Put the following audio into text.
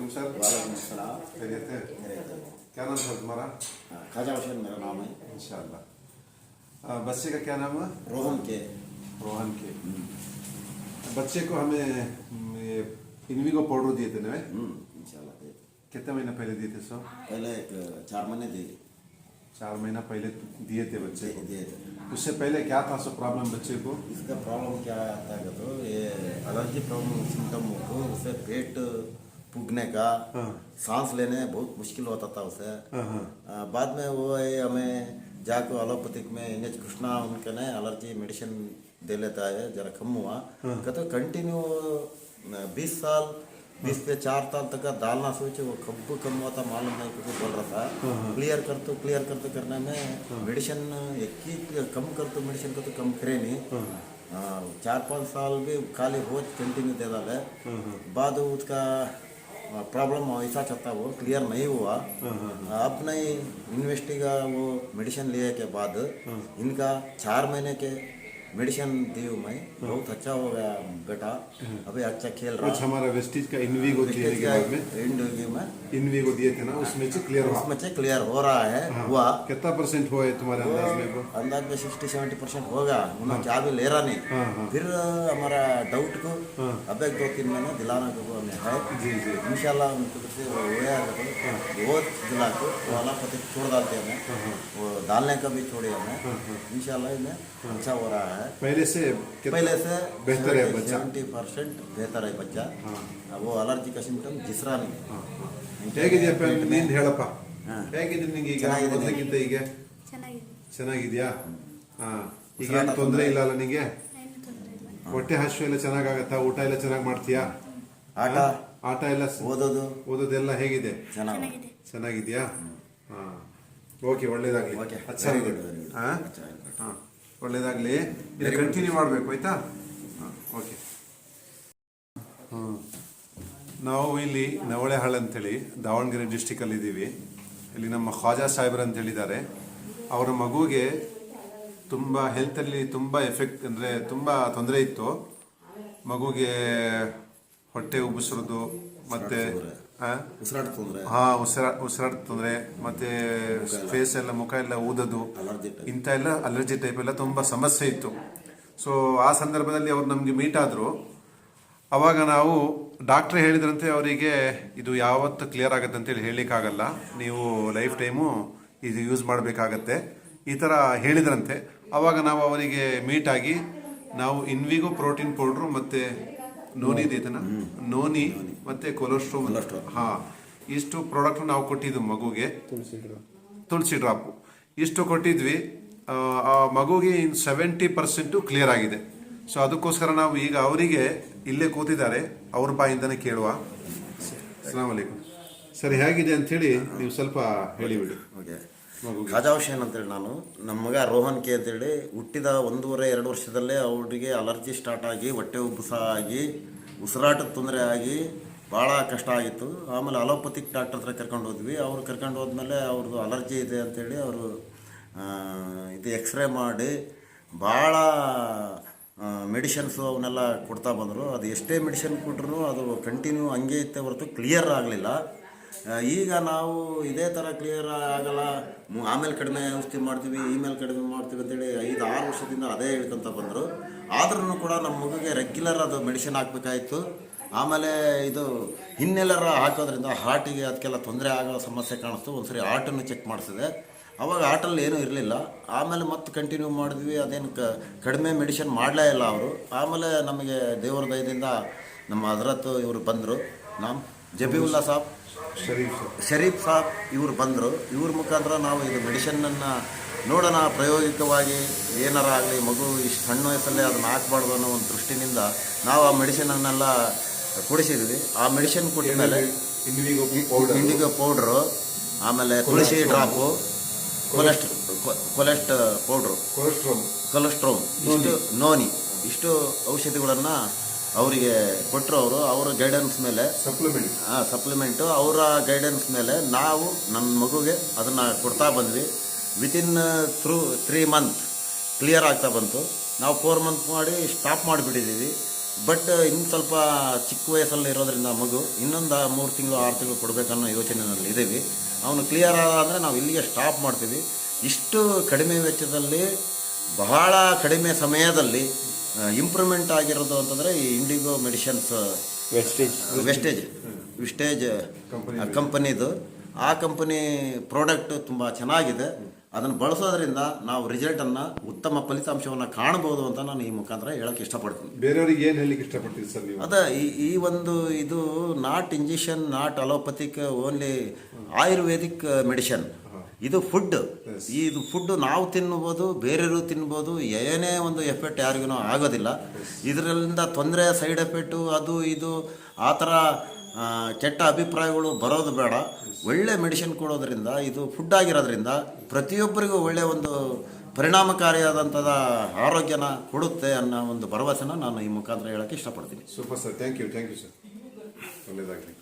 वालेकुम सर। वालेकुम अस्सलाम। खैरियत है? क्या नाम सर तुम्हारा? ख्वाजा हुसैन मेरा नाम है। इंशाल्लाह। बच्चे का क्या नाम है? रोहन के। रोहन के। बच्चे को हमें ये इन्विगो पाउडर दिए थे ना? इंशाल्लाह दे। कितने महीना पहले दिए थे सर? पहले 4 महीने दिए। 4 महीना पहले दिए थे बच्चे को। दिए थे। उससे पहले क्या था सो प्रॉब्लम बच्चे को? इसका प्रॉब्लम क्या आता है तो ये एलर्जी प्रॉब्लम सिम्टम हो उसे पेट फूकने का, सांस लेने बहुत मुश्किल होता था उसे। बाद में वो हमें जाकर एलोपैथिक में NH कृष्णा उनके ने एलर्जी मेडिसिन दे लेता है, जरा कम हुआ। कहते कंटिन्यू 20 साल 20 से 4 साल तक का डालना सोचे वो कब कम हुआ था मालूम नहीं, कुछ बोल रहा था। क्लियर करते करने में मेडिसिन एक ही कम करते मेडिसिन को तो कम करे नहीं। 4-5 साल भी खाली रोज कंटिन्यू दे डाले। बाद उसका प्रॉब्लम ऐसा चलता वो क्लियर नहीं हुआ। अब नहीं यूनिवर्सिटी का वो मेडिसिन लिए के बाद इनका 4 महीने के मेडिसिन दी हूँ मैं, बहुत अच्छा हो गया बेटा, अभी अच्छा खेल रहा। कुछ हमारा वेस्टिज का इन्विगो दिए के बाद में इन्विगो दिए थे ना, उसमें से क्लियर हुआ। उसमें से क्लियर हो रहा है। हुआ कितना % हुआ है तुम्हारे अंदाज में? अंदाज में 60-70% होगा। उन्होंने क्या भी ले रहा नहीं। फिर हमारा डाउट को अब 2-3 महीने दिलाना को हमें है। जी जी इंशाल्लाह वो दिला को वाला पति छोड़ डालते हैं, वो डालने का भी छोड़े हमें। इंशाल्लाह इन्हें अच्छा हो रहा है। पहले से बेहतर है बच्चा। 70% बेहतर है बच्चा। वो एलर्जी का सिम्टम जिसरा नहीं। ಹೇಗಿದೆಯಪ್ಪ ನೀನು ಹೇಳಪ್ಪ, ಹೇಗಿದೆ ನಿನಗೆ ಈಗ ಮೊದಲಿಗಿಂತ ಈಗ? ಚೆನ್ನಾಗಿದೆಯಾ? ಈಗ ಏನು ತೊಂದರೆ ಇಲ್ಲ ಅಲ್ಲ ನಿನಗೆ? ಹೊಟ್ಟೆ ಹಸಿವು ಎಲ್ಲ ಚೆನ್ನಾಗಾಗತ್ತಾ? ಊಟ ಎಲ್ಲ ಚೆನ್ನಾಗಿ ಮಾಡ್ತೀಯಾ? ಆಟ ಎಲ್ಲ ಓದೋದೆಲ್ಲ ಹೇಗಿದೆ? ಚೆನ್ನಾಗಿದೆಯಾ? ಓಕೆ, ಒಳ್ಳೇದಾಗಲಿ. ಒಳ್ಳೇದಾಗಲಿ. ಇದು ಕಂಟಿನ್ಯೂ ಮಾಡಬೇಕು, ಆಯ್ತಾ? ಓಕೆ. ನಾವು ಇಲ್ಲಿ ನವಳೆಹಾಳ್ ಅಂತೇಳಿ ದಾವಣಗೆರೆ ಡಿಸ್ಟಿಕಲ್ಲಿ ಇದ್ದೀವಿ. ಇಲ್ಲಿ ನಮ್ಮ ಖ್ವಾಜಾ ಸಾಹೇಬ್ರು ಅಂತೇಳಿದ್ದಾರೆ. ಅವರ ಮಗುವಿಗೆ ತುಂಬ ಹೆಲ್ತಲ್ಲಿ ತುಂಬ ಎಫೆಕ್ಟ್ ಅಂದರೆ ತುಂಬ ತೊಂದರೆ ಇತ್ತು. ಮಗುಗೆ ಹೊಟ್ಟೆ ಉಬ್ಬಿಸೋದು ಮತ್ತು ಉಸಿರಾಟ ತೊಂದರೆ, ಮತ್ತು ಫೇಸ್ ಎಲ್ಲ ಮುಖ ಎಲ್ಲ ಊದೋದು, ಇಂಥ ಎಲ್ಲ ಅಲರ್ಜಿ ಟೈಪ್ ಎಲ್ಲ ತುಂಬ ಸಮಸ್ಯೆ ಇತ್ತು. ಸೊ ಆ ಸಂದರ್ಭದಲ್ಲಿ ಅವ್ರು ನಮಗೆ ಮೀಟ್ ಆದರು. ಅವಾಗ ನಾವು ಡಾಕ್ಟ್ರೇ ಹೇಳಿದ್ರಂತೆ ಅವರಿಗೆ ಇದು ಯಾವತ್ತು ಕ್ಲಿಯರ್ ಆಗುತ್ತೆ ಅಂತೇಳಿ ಹೇಳಲಿಕ್ಕಾಗಲ್ಲ, ನೀವು ಲೈಫ್ ಟೈಮು ಇದು ಯೂಸ್ ಮಾಡಬೇಕಾಗತ್ತೆ ಈ ಥರ ಹೇಳಿದ್ರಂತೆ. ಅವಾಗ ನಾವು ಅವರಿಗೆ ಮೀಟ್ ಆಗಿ ನಾವು ಇನ್ವಿಗೋ ಪ್ರೋಟೀನ್ ಪೌಡ್ರು ಮತ್ತು ನೋನಿ ನೋನಿ ಮತ್ತು ಕೊಲೆಸ್ಟ್ರೋಲ್ ಇಷ್ಟು ಪ್ರಾಡಕ್ಟ್ ನಾವು ಕೊಟ್ಟಿದ್ದು ಮಗುಗೆ. ತುಳಸಿ ಡ್ರಾಪು ಇಷ್ಟು ಕೊಟ್ಟಿದ್ವಿ. ಆ ಮಗುಗೆ 70% ಕ್ಲಿಯರ್ ಆಗಿದೆ. ಸೊ ಅದಕ್ಕೋಸ್ಕರ ನಾವು ಈಗ ಅವರಿಗೆ ಇಲ್ಲೇ ಕೂತಿದ್ದಾರೆ, ಅವ್ರ ಬಾಯಿಂದನೇ ಕೇಳುವ. ಅಸ್ಸಲಾಮು ಅಲೈಕುಮ್. ಸರಿ, ಹೇಗಿದೆ ಅಂಥೇಳಿ ನೀವು ಸ್ವಲ್ಪ ಹೇಳಿಬಿಡಿ. ಖ್ವಾಜಾ ಹುಸೇನ್ ಅಂತೇಳಿ ನಾನು, ನಮ್ಮ ಮಗ ರೋಹನ್ ಕೆ ಅಂತೇಳಿ ಹುಟ್ಟಿದ 1.5-2 ವರ್ಷದಲ್ಲೇ ಅವ್ರಿಗೆ ಅಲರ್ಜಿ ಸ್ಟಾರ್ಟ್ ಆಗಿ ಹೊಟ್ಟೆ ಉಬ್ಬಸ ಆಗಿ ಉಸಿರಾಟದ ತೊಂದರೆ ಆಗಿ ಭಾಳ ಕಷ್ಟ ಆಗಿತ್ತು. ಆಮೇಲೆ ಅಲೋಪತಿಕ್ ಡಾಕ್ಟರ್ ಹತ್ರ ಕರ್ಕೊಂಡು ಹೋದ್ವಿ. ಅವ್ರು ಕರ್ಕೊಂಡು ಹೋದ್ಮೇಲೆ ಅವ್ರದ್ದು ಅಲರ್ಜಿ ಇದೆ ಅಂಥೇಳಿ ಅವರು ಇದು ಎಕ್ಸ್ರೇ ಮಾಡಿ ಭಾಳ ಮೆಡಿಷನ್ಸು ಅವನ್ನೆಲ್ಲ ಕೊಡ್ತಾ ಬಂದರು. ಅದು ಎಷ್ಟೇ ಮೆಡಿಷನ್ ಕೊಟ್ಟರು ಅದು ಕಂಟಿನ್ಯೂ ಹಂಗೆ ಇತ್ತೆ ಹೊರತು ಕ್ಲಿಯರ್ ಆಗಲಿಲ್ಲ. ಈಗ ನಾವು ಇದೇ ಥರ ಕ್ಲಿಯರ್ ಆಗಲ್ಲ, ಆಮೇಲೆ ಕಡಿಮೆ ಔಷಧಿ ಮಾಡ್ತೀವಿ, ಇಮೇಲೆ ಕಡಿಮೆ ಮಾಡ್ತೀವಿ ಅಂತೇಳಿ 5-6 ವರ್ಷದಿಂದ ಅದೇ ಹೇಳ್ಕೊತ ಬಂದರು. ಆದ್ರೂ ಕೂಡ ನಮ್ಮ ಮಗುಗೆ ರೆಗ್ಯುಲರ್ ಅದು ಮೆಡಿಸಿನ್ ಹಾಕಬೇಕಾಯಿತು. ಆಮೇಲೆ ಇದು ಇನ್ನೆಲ್ಲರ ಹಾಕೋದ್ರಿಂದ ಹಾರ್ಟಿಗೆ ಅದಕ್ಕೆಲ್ಲ ತೊಂದರೆ ಆಗೋ ಸಮಸ್ಯೆ ಕಾಣಿಸ್ತು. ಒಂದ್ಸರಿ ಹಾರ್ಟನ್ನು ಚೆಕ್ ಮಾಡಿಸಿದೆ, ಅವಾಗ ಹಾರ್ಟಲ್ಲಿ ಏನೂ ಇರಲಿಲ್ಲ. ಆಮೇಲೆ ಮತ್ತೆ ಕಂಟಿನ್ಯೂ ಮಾಡಿದ್ವಿ, ಅದೇನು ಕಡಿಮೆ ಮೆಡಿಸಿನ್ ಮಾಡಲೇ ಇಲ್ಲ ಅವರು. ಆಮೇಲೆ ನಮಗೆ ದೇವರ ದಯದಿಂದ ನಮ್ಮ ಹಜರತ್ ಇವರು ಬಂದರು, ನಮ್ಮ ಜಬೀವುಲ್ಲಾ ಸಾಬ್ ಶರೀಫ್ ಸಾಬ್ ಇವರು ಬಂದರು. ಇವ್ರ ಮುಖಾಂತರ ನಾವು ಇದು ಮೆಡಿಷನ್ನನ್ನು ನೋಡೋಣ, ಪ್ರಾಯೋಗಿಕವಾಗಿ ಏನಾರ ಆಗಲಿ ಮಗು ಇಷ್ಟು ಸಣ್ಣ ವಯಸ್ಸಲ್ಲೇ ಅದನ್ನು ಹಾಕ್ಬಾರ್ದು ಅನ್ನೋ ಒಂದು ದೃಷ್ಟಿನಿಂದ ನಾವು ಆ ಮೆಡಿಸಿನನ್ನೆಲ್ಲ ಕೊಡಿಸಿದ್ವಿ. ಆ ಮೆಡಿಸಿನ್ ಕೊಟ್ಟ ಮೇಲೆ ಇಂಡಿಗೋ ಪೌಡ್ರು, ಆಮೇಲೆ ತುಳಸಿ ಡ್ರಾಪು, ಕೊಲೆಸ್ಟ್ರೋಮ್, ಇಷ್ಟು ನೋನಿ, ಇಷ್ಟು ಔಷಧಿಗಳನ್ನು ಅವರಿಗೆ ಕೊಟ್ಟರು. ಅವರ ಗೈಡೆನ್ಸ್ ಮೇಲೆ ಸಪ್ಲಿಮೆಂಟು ಅವರ ಗೈಡೆನ್ಸ್ ಮೇಲೆ ನಾವು ನಮ್ಮ ಮಗುಗೆ ಅದನ್ನು ಕೊಡ್ತಾ ಬಂದ್ವಿ. ವಿತಿನ್ 3 ಮಂತ್ ಕ್ಲಿಯರ್ ಆಗ್ತಾ ಬಂತು. ನಾವು 4 ಮಂತ್ ಮಾಡಿ ಸ್ಟಾಪ್ ಮಾಡಿಬಿಟ್ಟಿದ್ದೀವಿ. ಬಟ್ ಇನ್ನು ಸ್ವಲ್ಪ ಚಿಕ್ಕ ವಯಸ್ಸಲ್ಲಿ ಇರೋದ್ರಿಂದ ಮಗು ಇನ್ನೊಂದು 3 ತಿಂಗಳು 6 ತಿಂಗಳು ಕೊಡಬೇಕನ್ನೋ ಯೋಚನೆಯಲ್ಲಿ ಇದ್ದೀವಿ. ಅವನು ಕ್ಲಿಯರ್ ಆದ ಅಂದರೆ ನಾವು ಇಲ್ಲಿಗೆ ಸ್ಟಾಪ್ ಮಾಡ್ತೀವಿ. ಇಷ್ಟು ಕಡಿಮೆ ವೆಚ್ಚದಲ್ಲಿ ಬಹಳ ಕಡಿಮೆ ಸಮಯದಲ್ಲಿ ಇಂಪ್ರೂವ್ಮೆಂಟ್ ಆಗಿರೋದು ಅಂತಂದರೆ ಈ ಇಂಡಿಗೋ ಮೆಡಿಷನ್ಸ್ ವಿಸ್ಟೇಜ್ ಕಂಪನಿದು. ಆ ಕಂಪನಿ ಪ್ರಾಡಕ್ಟ್ ತುಂಬ ಚೆನ್ನಾಗಿದೆ. ಅದನ್ನು ಬಳಸೋದ್ರಿಂದ ನಾವು ರಿಸಲ್ಟನ್ನು ಉತ್ತಮ ಫಲಿತಾಂಶವನ್ನು ಕಾಣ್ಬೋದು ಅಂತ ನಾನು ಈ ಮುಖಾಂತರ ಹೇಳೋಕ್ಕೆ ಇಷ್ಟಪಡ್ತೀನಿ. ಬೇರೆಯವ್ರಿಗೆ ಏನು ಹೇಳಲಿಕ್ಕೆ ಇಷ್ಟಪಡ್ತೀವಿ ಸರ್ ನೀವು? ಅದ ಈ ಒಂದು ಇದು not injection, not allopathic, only Ayurvedic medicine. ಇದು ಫುಡ್. ಇದು ಫುಡ್ ನಾವು ತಿನ್ಬೋದು, ಬೇರೆಯವರು ತಿನ್ಬೋದು, ಏನೇ ಒಂದು ಎಫೆಕ್ಟ್ ಯಾರಿಗೂ ಆಗೋದಿಲ್ಲ. ಇದರಿಂದ ತೊಂದರೆ, ಸೈಡ್ ಎಫೆಕ್ಟು, ಅದು ಇದು ಆ ಥರ ಕೆಟ್ಟ ಅಭಿಪ್ರಾಯಗಳು ಬರೋದು ಬೇಡ. ಒಳ್ಳೆ ಮೆಡಿಸಿನ್ ಕೊಡೋದ್ರಿಂದ, ಇದು ಫುಡ್ ಆಗಿರೋದ್ರಿಂದ ಪ್ರತಿಯೊಬ್ಬರಿಗೂ ಒಳ್ಳೆಯ ಒಂದು ಪರಿಣಾಮಕಾರಿಯಾದಂಥದ ಆರೋಗ್ಯನ ಕೊಡುತ್ತೆ ಅನ್ನೋ ಒಂದು ಭರವಸೆನ ನಾನು ಈ ಮುಖಾಂತರ ಹೇಳೋಕ್ಕೆ ಇಷ್ಟಪಡ್ತೀನಿ. Super sir, thank you sir, ಒಳ್ಳೆಯದಾಗಲಿ.